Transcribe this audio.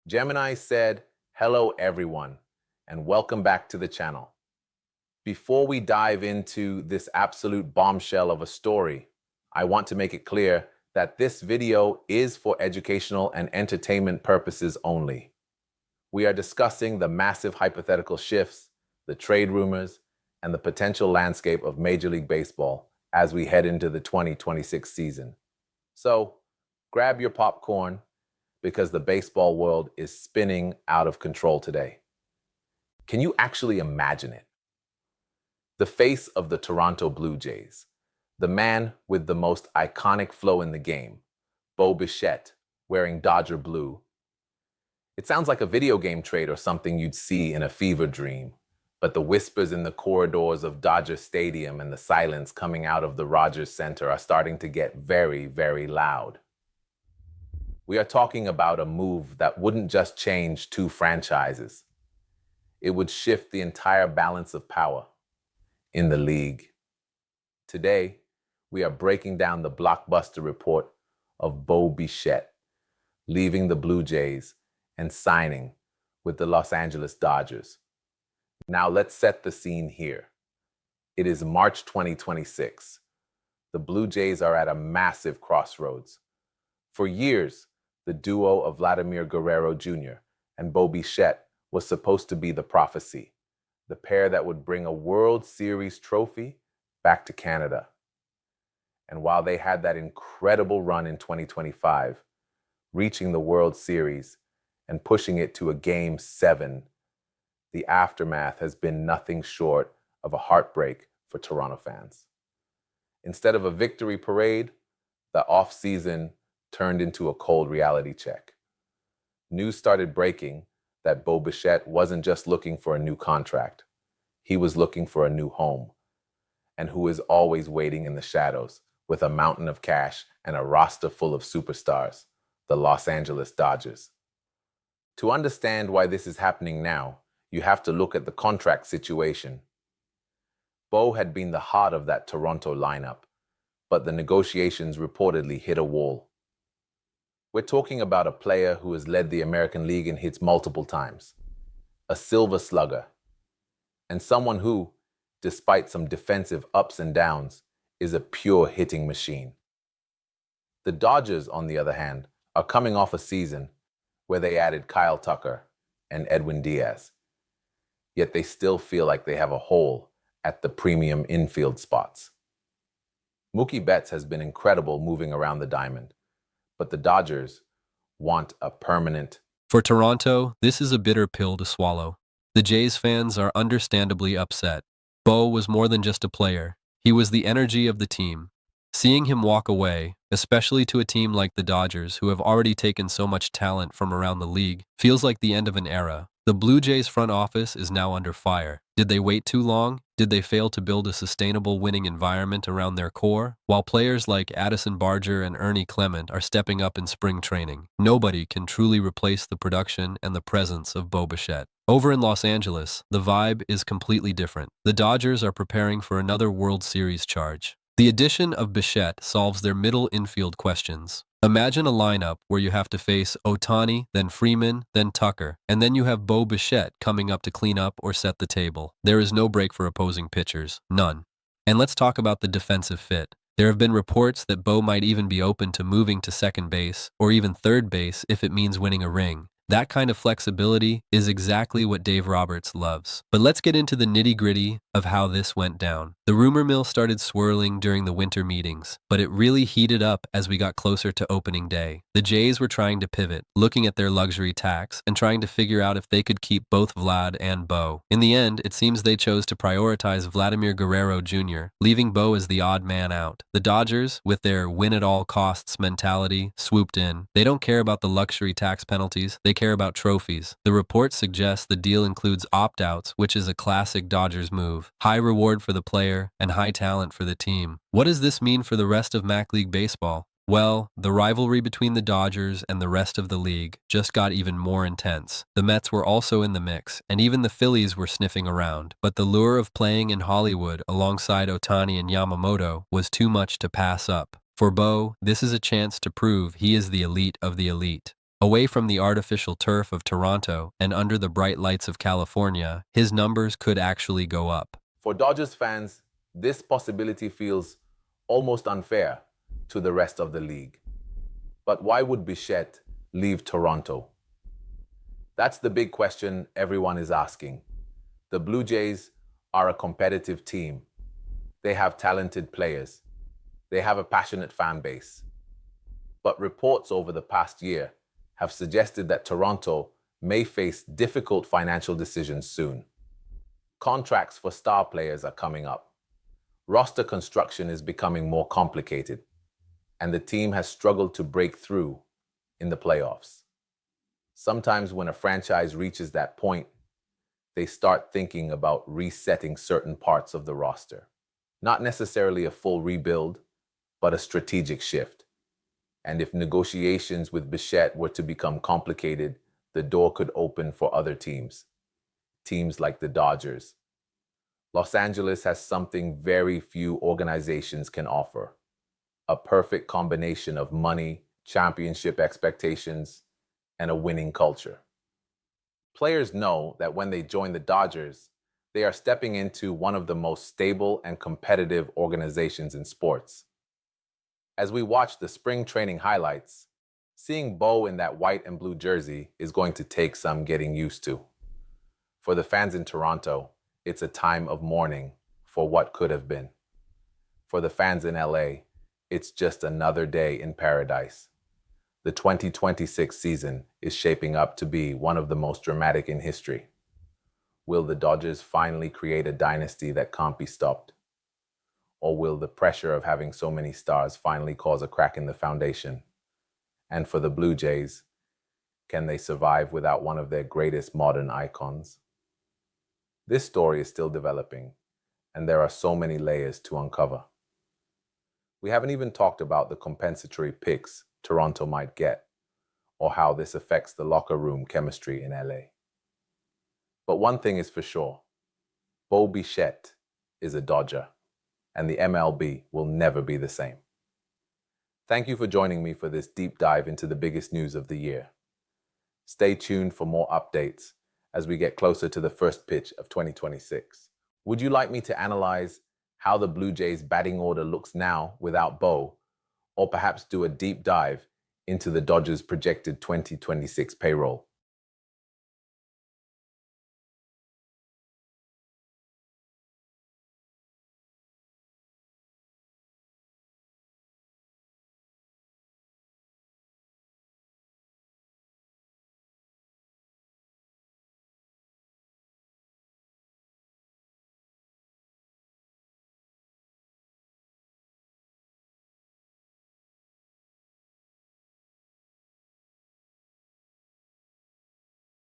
Gemini said, "Hello everyone, and welcome back to the channel." Before we dive into this absolute bombshell of a story, I want to make it clear that this video is for educational and entertainment purposes only. We are discussing the massive hypothetical shifts, the trade rumors, and the potential landscape of Major League Baseball as we head into the 2026 season. So, grab your popcorn because the baseball world is spinning out of control today. Can you actually imagine it? The face of the Toronto Blue Jays, the man with the most iconic flow in the game, Bichette, wearing Dodger blue. It sounds like a video game trade or something you'd see in a fever dream, but the whispers in the corridors of Dodger Stadium and the silence coming out of the Rogers Center are starting to get very, very loud. We are talking about a move that wouldn't just change two franchises. It would shift the entire balance of power in the league. Today, we are breaking down the blockbuster report of Bichette leaving the Blue Jays and signing with the Los Angeles Dodgers. Now let's set the scene here. It is March 2026. The Blue Jays are at a massive crossroads. For years, the duo of Vladimir Guerrero Jr. and Bichette was supposed to be the prophecy, the pair that would bring a World Series trophy back to Canada. And while they had that incredible run in 2025, reaching the World Series and pushing it to a Game 7, the aftermath has been nothing short of a heartbreak for Toronto fans. Instead of a victory parade, the offseason turned into a cold reality check. News started breaking that Bichette wasn't just looking for a new contract. He was looking for a new home, and who is always waiting in the shadows with a mountain of cash and a roster full of superstars, the Los Angeles Dodgers. To understand why this is happening now, you have to look at the contract situation. Bo had been the heart of that Toronto lineup, but the negotiations reportedly hit a wall. We're talking about a player who has led the American League in hits multiple times, a silver slugger, and someone who, despite some defensive ups and downs, is a pure hitting machine. The Dodgers, on the other hand, are coming off a season where they added Kyle Tucker and Edwin Diaz, yet they still feel like they have a hole at the premium infield spots. Mookie Betts has been incredible moving around the diamond, but the Dodgers want a permanent. For Toronto, this is a bitter pill to swallow. The Jays fans are understandably upset. Bo was more than just a player. He was the energy of the team. Seeing him walk away, especially to a team like the Dodgers, who have already taken so much talent from around the league, feels like the end of an era. The Blue Jays front office is now under fire. Did they wait too long? Did they fail to build a sustainable winning environment around their core? While players like Addison Barger and Ernie Clement are stepping up in spring training, nobody can truly replace the production and the presence of Bichette. Over in Los Angeles, the vibe is completely different. The Dodgers are preparing for another World Series charge. The addition of Bichette solves their middle infield questions. Imagine a lineup where you have to face Ohtani, then Freeman, then Tucker, and then you have Bichette coming up to clean up or set the table. There is no break for opposing pitchers. None. And let's talk about the defensive fit. There have been reports that Bo might even be open to moving to second base or even third base if it means winning a ring. That kind of flexibility is exactly what Dave Roberts loves. But let's get into the nitty-gritty of how this went down. The rumor mill started swirling during the winter meetings, but it really heated up as we got closer to opening day. The Jays were trying to pivot, looking at their luxury tax and trying to figure out if they could keep both Vlad and Bo. In the end, it seems they chose to prioritize Vladimir Guerrero Jr., leaving Bo as the odd man out. The Dodgers, with their win-at-all-costs mentality, swooped in. They don't care about the luxury tax penalties. They care about trophies. The report suggests the deal includes opt-outs, which is a classic Dodgers move. High reward for the player and high talent for the team. What does this mean for the rest of MAC League Baseball? Well, the rivalry between the Dodgers and the rest of the league just got even more intense. The Mets were also in the mix, and even the Phillies were sniffing around. But the lure of playing in Hollywood alongside Ohtani and Yamamoto was too much to pass up. For Bo, this is a chance to prove he is the elite of the elite. Away from the artificial turf of Toronto and under the bright lights of California, his numbers could actually go up. For Dodgers fans, this possibility feels almost unfair to the rest of the league. But why would Bichette leave Toronto? That's the big question everyone is asking. The Blue Jays are a competitive team. They have talented players. They have a passionate fan base. But reports over the past year have suggested that Toronto may face difficult financial decisions soon. Contracts for star players are coming up. Roster construction is becoming more complicated, and the team has struggled to break through in the playoffs. Sometimes when a franchise reaches that point, they start thinking about resetting certain parts of the roster. Not necessarily a full rebuild, but a strategic shift. And if negotiations with Bichette were to become complicated, the door could open for other teams. Teams like the Dodgers. Los Angeles has something very few organizations can offer. A perfect combination of money, championship expectations, and a winning culture. Players know that when they join the Dodgers, they are stepping into one of the most stable and competitive organizations in sports. As we watch the spring training highlights, seeing Bo in that white and blue jersey is going to take some getting used to. For the fans in Toronto, it's a time of mourning for what could have been. For the fans in LA, it's just another day in paradise. The 2026 season is shaping up to be one of the most dramatic in history. Will the Dodgers finally create a dynasty that can't be stopped? Or will the pressure of having so many stars finally cause a crack in the foundation? And for the Blue Jays, can they survive without one of their greatest modern icons? This story is still developing, and there are so many layers to uncover. We haven't even talked about the compensatory picks Toronto might get, or how this affects the locker room chemistry in LA. But one thing is for sure, Bo Bichette is a Dodger, and the MLB will never be the same. Thank you for joining me for this deep dive into the biggest news of the year. Stay tuned for more updates as we get closer to the first pitch of 2026. Would you like me to analyze how the Blue Jays batting order looks now without Bo, or perhaps do a deep dive into the Dodgers' projected 2026 payroll?